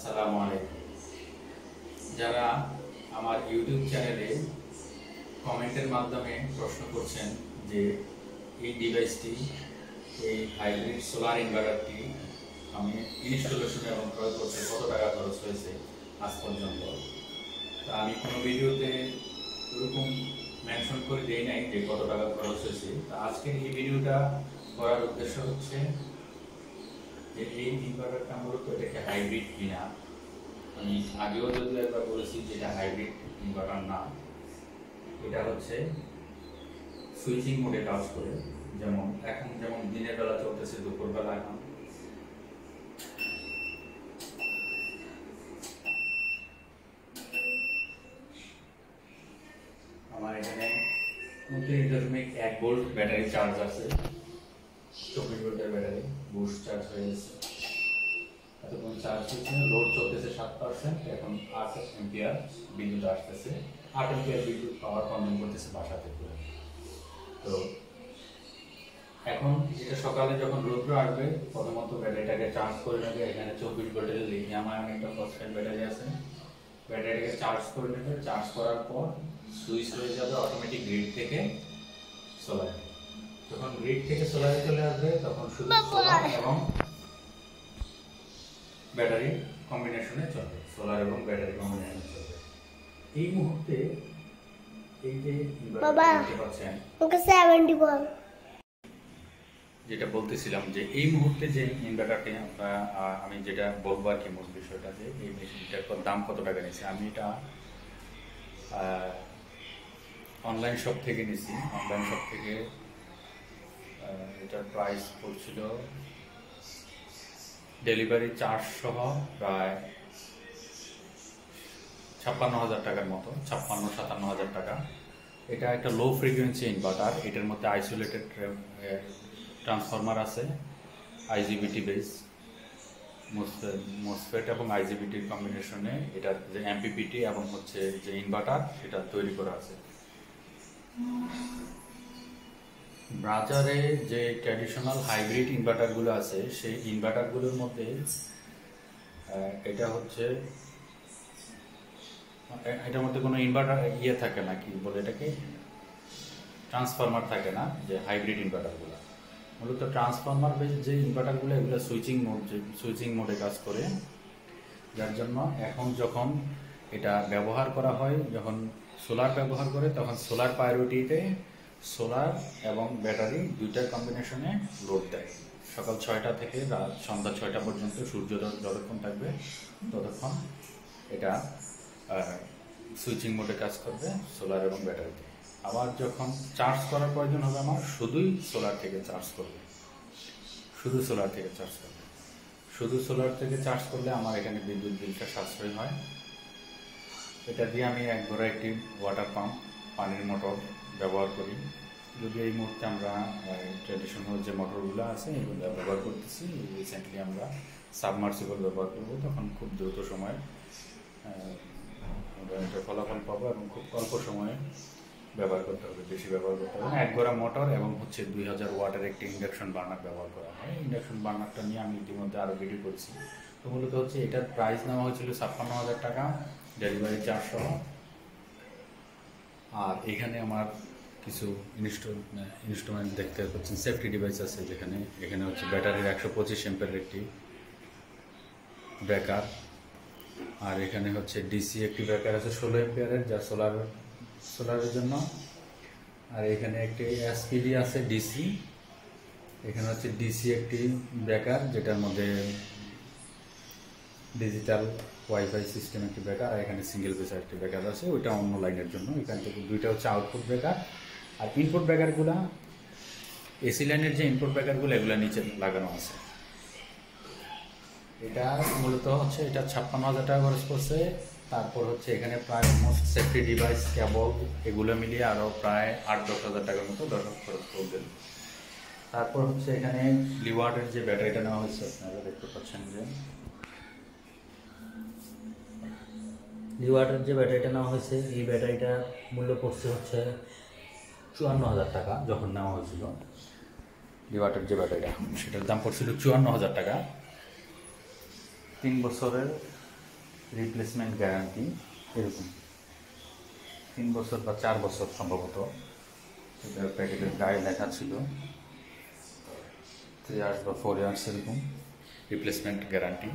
আসসালামু আলাইকুম। যারা আমার ইউটিউব চ্যানেলে কমেন্টের মাধ্যমে প্রশ্ন করছেন যে এই ডিভাইসটি, এই হাইব্রিড সোলার ইনভার্টারটি আমি ইনস্টলেশন এবং ক্রয় করতে কত টাকা খরচ হয়েছে আজ পর্যন্ত, তা আমি কোনো ভিডিওতে ওরকম মেনশন করে দিই নাই যে কত টাকা খরচ হয়েছে। তা আজকের এই ভিডিওটা করার উদ্দেশ্য হচ্ছে যে এই ইনভার্টারটা মূলত এটাকে হাইব্রিড কিনা। আমি আগেও যদি একবার বলেছি যে এটা হাইব্রিড ইনভার্টার না, এটা হচ্ছে সুইচিং মোডে কাজ করে। যেমন দিনের বেলা চলতেছে, দুপুরবেলা এখন আমার এখানে 29.1 ভোল্ট ব্যাটারি চার্জ আছে, 24 ভোল্টের ব্যাটারি বুস্ট চার্জ হয়ে গেছে। এতক্ষণ চার্জ হচ্ছে, লোড চলতেছে 7%, এখন 8 এম্পিয়ার বিদ্যুৎ আসতেছে, 8 এম্পিয়ার বিদ্যুৎ পাওয়ার কনজিউম করতেছে বাসা থেকে। তো এখন এটা সকালে যখন রৌদ্র আসবে, প্রথমত ব্যাটারিটাকে চার্জ করে নেবে। এখানে 24 ভোল্টের লিথিয়াম আয়ন একটা ফসফেট ব্যাটারি আছে, ব্যাটারিটাকে চার্জ করে নেবে। চার্জ করার পর সুইচ হয়ে যাবে অটোমেটিক গ্রিড থেকে সোলারে। যখন গ্রিড থেকে সোলারে চলে আসবে তখন শুধু সোলার এবং ব্যাটারি কম্বিনেশনে চলবে, সোলার এবং ব্যাটারি কম্বিনেশনে চলবে। এই মুহূর্তে এই যে দেখতে পাচ্ছেন, যেটা বলতেছিলাম যে এই মুহূর্তে যে ইনভার্টারটি আমি যেটা বলবো আর কি, মূল বিষয়টা যে এই মেশিনটার দাম কত টাকা নিয়েছে। আমি এটা অনলাইন শপ থেকে নিয়েছি। অনলাইন শপ থেকে এটার প্রাইস পড়ছিল ডেলিভারি চার্জ সহ প্রায় 56,000 টাকার মতো, 56-57,000 টাকা। এটা একটা লো ফ্রিকোয়েন্সি ইনভার্টার। এটার মধ্যে আইসোলেটেড ট্রান্সফরমার আছে, আইজিবিটি বেস, মোসফেট এবং আইজিবিটির কম্বিনেশনে এটার যে এমপিপিটি এবং হচ্ছে যে ইনভার্টার সেটা তৈরি করা আছে। বাজারে যে ট্র্যাডিশনাল হাইব্রিড ইনভার্টারগুলো আছে, সেই ইনভার্টারগুলোর মধ্যে এটা হচ্ছে, এটার মধ্যে কোনো ইনভার্টার থাকে না, কি বলে এটাকে, ট্রান্সফরমার থাকে না। যে হাইব্রিড ইনভার্টারগুলো মূলত ট্রান্সফরমার বেস যে ইনভার্টারগুলো, এগুলো সুইচিং মোডে কাজ করে। যার জন্য এখন যখন এটা ব্যবহার করা হয়, যখন সোলার ব্যবহার করে, তখন সোলার প্রায়োরিটিতে সোলার এবং ব্যাটারি দুইটার কম্বিনেশনে লোড দেয়। সকাল 6টা থেকে রাত সন্ধ্যা 6টা পর্যন্ত সূর্য যতক্ষণ থাকবে ততক্ষণ এটা সুইচিং মোডে কাজ করবে সোলার এবং ব্যাটারিতে। আবার যখন চার্জ করার প্রয়োজন হবে আমার, শুধুই সোলার থেকে চার্জ করবে, শুধু সোলার থেকে চার্জ করবে। শুধু সোলার থেকে চার্জ করলে আমার এখানে বিদ্যুৎ বিলটা সাশ্রয় হয়। এটা দিয়ে আমি একবারে একটি ওয়াটার পাম্প, পানির মোটর ব্যবহার করি। যদি এই মুহূর্তে আমরা ট্র্যাডিশনাল যে মোটরগুলো আছে এগুলো ব্যবহার করতেছি, রিসেন্টলি আমরা সাবমার্সিবল ব্যবহার করবো, তখন খুব দ্রুত সময়ে আমরা এটা ফলাফল পাবো এবং খুব অল্প সময়ে ব্যবহার করতে হবে, বেশি ব্যবহার করতে হবে না। একগোড়া মোটর এবং হচ্ছে 2000 ওয়াটের একটি ইন্ডাকশন বার্নার ব্যবহার করা হয়। ইন্ডাকশন বার্নারটা নিয়ে আমি ইতিমধ্যে আরও ভিডিও করছি। তো মূলত হচ্ছে এটার প্রাইস নেওয়া হয়েছিল 56,000 টাকা, ডেলিভারি চার্জ সহ। আর এখানে আমার কিছু ইনস্ট্রুমেন্ট দেখতে পাচ্ছেন, সেফটি ডিভাইস আছে, যেখানে এখানে হচ্ছে ব্যাটারির 125 এম্পিয়ারের একটি ব্রেকার। আর এখানে হচ্ছে ডিসি একটি ব্রেকার আছে 16 এম্পিয়ারের, যা সোলারের জন্য। আর এখানে একটি এসপিডি আছে ডিসি। এখানে হচ্ছে ডিসি একটি ব্রেকার, যেটার মধ্যে ডিজিটাল ওয়াইফাই সিস্টেম একটি ব্রেকার। আর এখানে সিঙ্গেল ফেজ একটি ব্রেকার আছে, ওইটা অন্য লাইনের জন্য। এখান থেকে দুইটা হচ্ছে আউটপুট ব্রেকার। আর ইনপুট ব্রেকারগুলো, এসি লাইনের যে ইনপুট ব্রেকারগুলো, এগুলো নিচে লাগানো আছে। এটা মূলত হচ্ছে এটা 56,000 টাকা খরচ করছে। তারপর হচ্ছে এখানে প্রায় মোস্ট সেফটি ডিভাইস, কেবল, এগুলো মিলিয়ে আরও প্রায় 8-10 হাজার টাকার মতো খরচ করবেন। তারপর হচ্ছে এখানে লিওয়ার্ডের যে ব্যাটারিটা নেওয়া হয়েছে, আপনারা দেখতে পাচ্ছেন যে লিওয়ার্ডের যে ব্যাটারিটা নেওয়া হয়েছে, এই ব্যাটারিটার মূল্য পড়ছে হচ্ছে 54,000 টাকা। যখন নেওয়া হয়েছিল লিওয়ার্ডের যে ব্যাটারিটা, সেটার দাম পড়ছিল 54,000 টাকা। 3 বছরের রিপ্লেসমেন্ট গ্যারান্টি এরকম 3 বছর বা 4 বছর সম্ভবত এটার প্যাকেটের গায়ে লেখা ছিল 3 ইয়ার্স বা 4 ইয়ার্স এরকম রিপ্লেসমেন্ট গ্যারান্টি।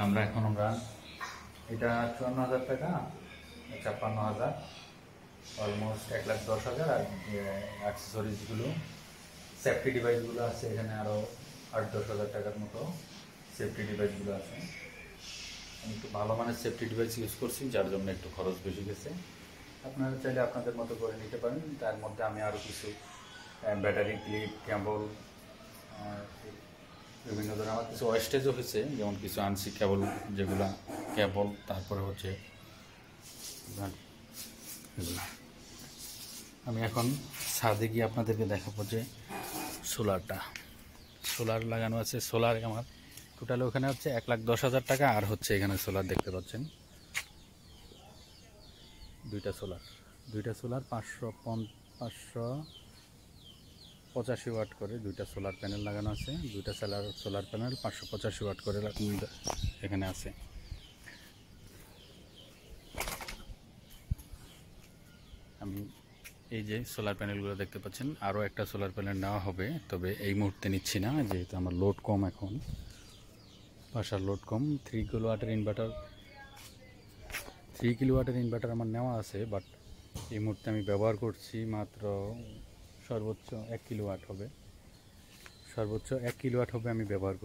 আমরা এটা 54,000 টাকা, 56,000, অলমোস্ট 1,10,000। আর অ্যাক্সেসরিজগুলো সেফটি ডিভাইসগুলো আছে এখানে আরও 8-10,000 টাকার মতো সেফটি ডিভাইসগুলো আছে। আমি একটু ভালো মানের সেফটি ডিভাইস ইউজ করছি, যার জন্য একটু খরচ বেশি গেছে। আপনারা চাইলে আপনাদের মতো করে নিতে পারেন। তার মধ্যে আমি আরও কিছু ব্যাটারি ক্লিপ, কেবল, বিভিন্ন ধরনের আমার কিছু ওয়েস্টেজও হয়েছে, যেমন কিছু আনছি কেবল, যেগুলা কেবল, তারপরে হচ্ছে এগুলো। আমি এখন ছাদে গিয়ে আপনাদেরকে দেখাবো যে সোলার লাগানো আছে। সোলার আমার টোটাল ওখানে হচ্ছে 1,10,000 টাকা, আর হচ্ছে এখানে সোলার দেখতে পাচ্ছেন দুইটা সোলার 585 ওয়াট করে দুইটা সোলার প্যানেল লাগানো আছে। দুইটা সোলার প্যানেল 585 ওয়াট করে এখানে আছে। আমি এই যে সোলার প্যানেলগুলো দেখতে পাচ্ছেন, আরও একটা সোলার প্যানেল নেওয়া হবে, তবে এই মুহূর্তে নিচ্ছি না, যেহেতু আমার লোড কম। এখন বাসার লোড কম। 3 কিলোওয়াটের ইনভার্টার আমার নেওয়া আছে, বাট এই মুহূর্তে আমি ব্যবহার করছি মাত্র সর্বোচ্চ 1 কিলোওয়াট হবে আমি ব্যবহার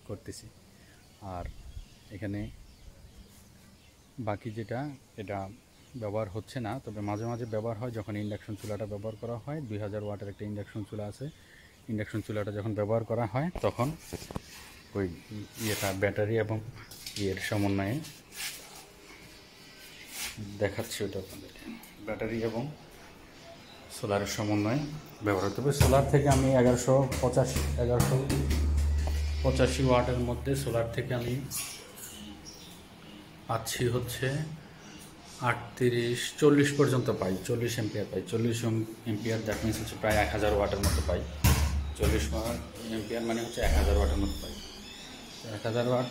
করতেছি। আর এখানে বাকি যেটা এটা ব্যবহার হচ্ছে না, তবে মাঝে মাঝে ব্যবহার হয় যখন ইন্ডাকশন চুলাটা ব্যবহার করা হয়। 2000 ওয়াটের একটা ইন্ডাকশন চুলা আছে। ইন্ডাকশন চুলাটা যখন ব্যবহার করা হয় তখন ওই ব্যাটারি এবং সমন্বয়ে দেখাচ্ছি ওটা আপনাদেরকে। ব্যাটারি এবং সোলারের সমন্বয়ে ব্যবহার হতে হবে। সোলার থেকে আমি 1185 ওয়াটের মধ্যে সোলার থেকে আমি পাচ্ছি হচ্ছে 40 পর্যন্ত পাই, 40 ampere pi. 40 ampere that means হচ্ছে প্রায় 1000 ওয়াটের মতো পাই। 40 এম্পিয়ার মানে হচ্ছে 1000 ওয়াটের মতো পাই। 1000 ওয়াট।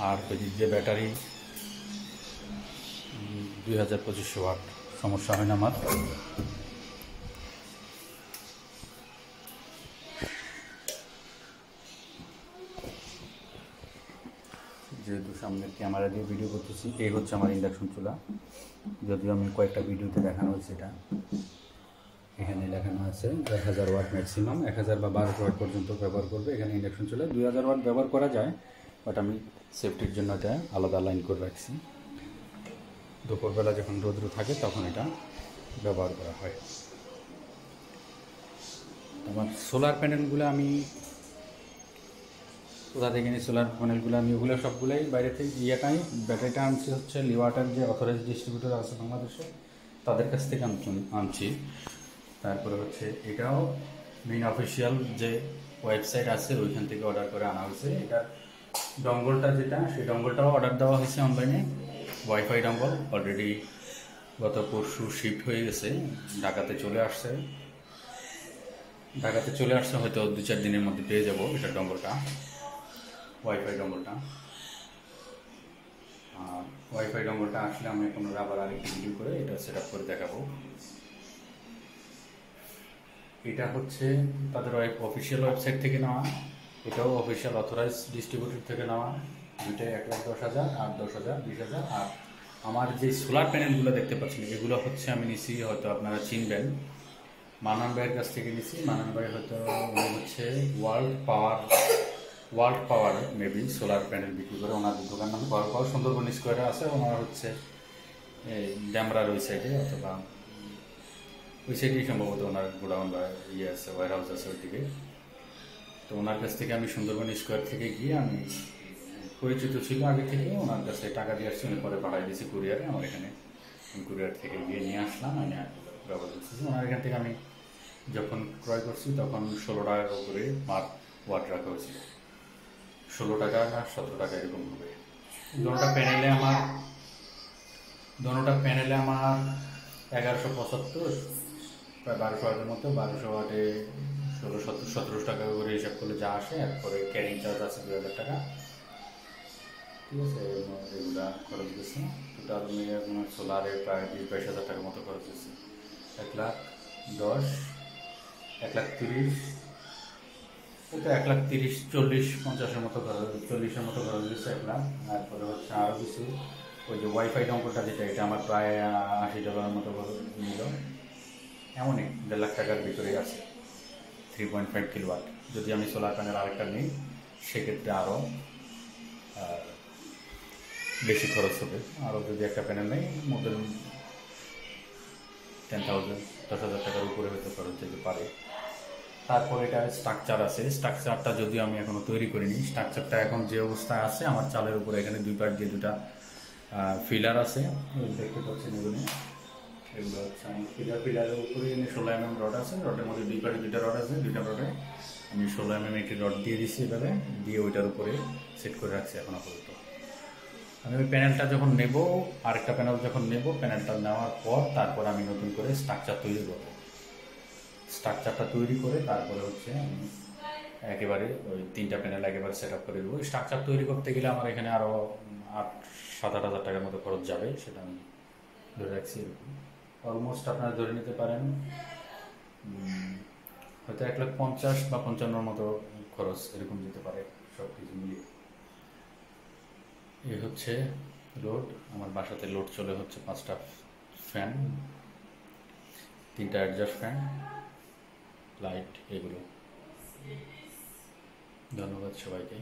আর যে ব্যাটারি 2500 ওয়াট, সমস্যা হয় না আমার। যেহেতু সামনে ক্যামেরা দিয়ে ভিডিও করতেছি, এই হচ্ছে আমার ইন্ডাকশন চুলা। যদিও আমি কয়েকটা ভিডিওতে দেখানো হয়েছে, এটা এখানে দেখানো আছে 1000 ওয়াট ম্যাক্সিমাম, 1000 বা 1200 ওয়াট পর্যন্ত ব্যবহার করবে এখানে ইন্ডাকশন চুলা। 2000 ওয়াট ব্যবহার করা যায়, বাট আমি সেফটির জন্য এটা আলাদা লাইন করে রাখছি। দুপুরবেলা যখন রোদ্র থাকে তখন এটা ব্যবহার করা হয়। আমার সোলার প্যানেলগুলো আমি কোথা থেকে নিই? সোলার প্যানেলগুলো আমি ওগুলো সবগুলোই বাইরে থেকে ব্যাটারিটা আনছি হচ্ছে লিওয়াটার যে অথরাইজ ডিস্ট্রিবিউটর আছে বাংলাদেশে, তাদের কাছ থেকে আনছি। তারপরে হচ্ছে এটাও মেইন অফিসিয়াল যে ওয়েবসাইট আছে ওইখান থেকে অর্ডার করে আনা হয়েছে। এটার ডঙ্গলটা যেটা, সেই ডঙ্গলটাও অর্ডার দেওয়া হয়েছে অনলাইনে। ওয়াইফাই ডঙ্গল অলরেডি গত পরশু শিফট হয়ে গেছে, ঢাকাতে চলে আসছে। হয়তো 2-4 দিনের মধ্যে পেয়ে যাবো এটার ডঙ্গলটা, ওয়াইফাই ডঙ্গলটা। আর ওয়াইফাই ডঙ্গলটা আসলে আমি এখন আবার আরেকটি ভিডিও করে এটা সেট আপ করে দেখাবো। এটা হচ্ছে তাদের অফিসিয়াল ওয়েবসাইট থেকে নেওয়া, এটাও অফিসিয়াল অথরাইজ ডিস্ট্রিবিউটর থেকে নেওয়া। দুইটাই 1,10,000 আর 10,000, 20,000। আর আমার যে সোলার প্যানেলগুলো দেখতে পাচ্ছেন এগুলো হচ্ছে আমি নিছি, হয়তো আপনারা চিনবেন, মানান ভাইয়ের কাছ থেকে নিছি। মানান ভাই হয়তো হচ্ছে ওয়ার্ল্ড পাওয়ার মেবি সোলার প্যানেল বিক্রি করে। ওনার দোকান নাম ওয়ার্ল্ড পাওয়ার, সুন্দরবন স্কোয়ারে আছে। ওনার হচ্ছে ড্যামরার ওই সাইডে, অথবা ওই সাইডেই সম্ভবত ওনার গোডাউন বা আছে, ওয়ার হাউস আছে ওইদিকে। তো ওনার কাছ থেকে আমি সুন্দরবন স্কোয়ার থেকে গিয়ে, আমি পরিচিত ছিল আগে থেকে, ওনার কাছে টাকা দিয়ে আসছি, উনি পরে পাঠাই দিয়েছি কুরিয়ারে। আমার এখানে কুরিয়ার থেকে গিয়ে নিয়ে আসলাম, আমি ব্যবহার করতেছি। ওনার এখান থেকে আমি যখন ক্রয় করছি তখন 16 টাকার উপরে পার ওয়াট রাখা হয়েছিল। 16 টাকা না 17 টাকা এরকম হবে। দোনোটা প্যানেলে আমার 1175, প্রায় 1200 ওয়াটের মতো। 1200 ওয়াটে 1700 টাকা করে হিসাব করলে যা আসে। এরপরে ক্যারিং চার্জ আছে 2000 টাকা। ঠিক আছে, এগুলা খরচ গেছে টোটাল মিলিয়ে আপনার সোলারে প্রায় 20-22 হাজার টাকার মতো খরচ গেছে। 1,10,000, 1,30,000, এটা 1,30,000, 40, 50-এর মতো খরচ, 40-এর মতো খরচ গেছে 1,00,000। তারপরে হচ্ছে আরও কিছু ওই যে ওয়াইফাই অঙ্কটা যেটা, এটা আমার প্রায় $80 মতো নিল। এমনই 1.5 লাখ টাকার ভিতরেই আছে 3.5 কিলোওয়াট। যদি আমি সোলার প্যানেল আরেকটা নিই সেক্ষেত্রে আরও বেশি খরচ হবে। আরও যদি একটা প্যানেল নেই মধ্যে 10,000, 10,000 টাকার উপরে হয়তো খরচ যেতে পারে। তারপর এটা স্ট্রাকচার আছে, স্ট্রাকচারটা যদিও আমি এখনও তৈরি করিনি। স্ট্রাকচারটা এখন যে অবস্থায় আছে, আমার চালের উপরে এখানে 2 পার্ট দিয়ে 2টা ফিলার আছে, দেখতে পাচ্ছেন এগুলো। এগুলো হচ্ছে আমার ফিলারের উপরে এনে 16 mm রড আছে, রডের মধ্যে 2 পার্টে 2টা রড আছে, 2টা রডে আমি 16 mm একটি রড দিয়ে দিচ্ছি এভাবে, দিয়ে ওইটার উপরে সেট করে রাখছি এখন আপাতত। আমি ওই প্যানেলটা যখন নেব, আরেকটা প্যানেল যখন নেব, প্যানেলটা নেওয়ার পর তারপর আমি নতুন করে স্ট্রাকচার তৈরি করব। স্ট্রাকচারটা তৈরি করে তারপরে হচ্ছে আমি একেবারে ওই 3টা প্যানেল একেবারে সেট আপ করে দেবো। স্ট্রাকচার তৈরি করতে গেলে আমার এখানে আরও 8-7-8 হাজার টাকার মতো খরচ যাবে, সেটা আমি ধরে রাখছি। এরকম অলমোস্ট আপনারা ধরে নিতে পারেন হয়তো 1,50,000 বা 55 মতো খরচ এরকম যেতে পারে সব কিছু মিলিয়ে। এই হচ্ছে লোড। আমার বাসাতে লোড চলে হচ্ছে 5টা ফ্যান, 3টা অ্যাডজাস্ট ফ্যান, লাইট, এগুলো। ধন্যবাদ সবাইকে।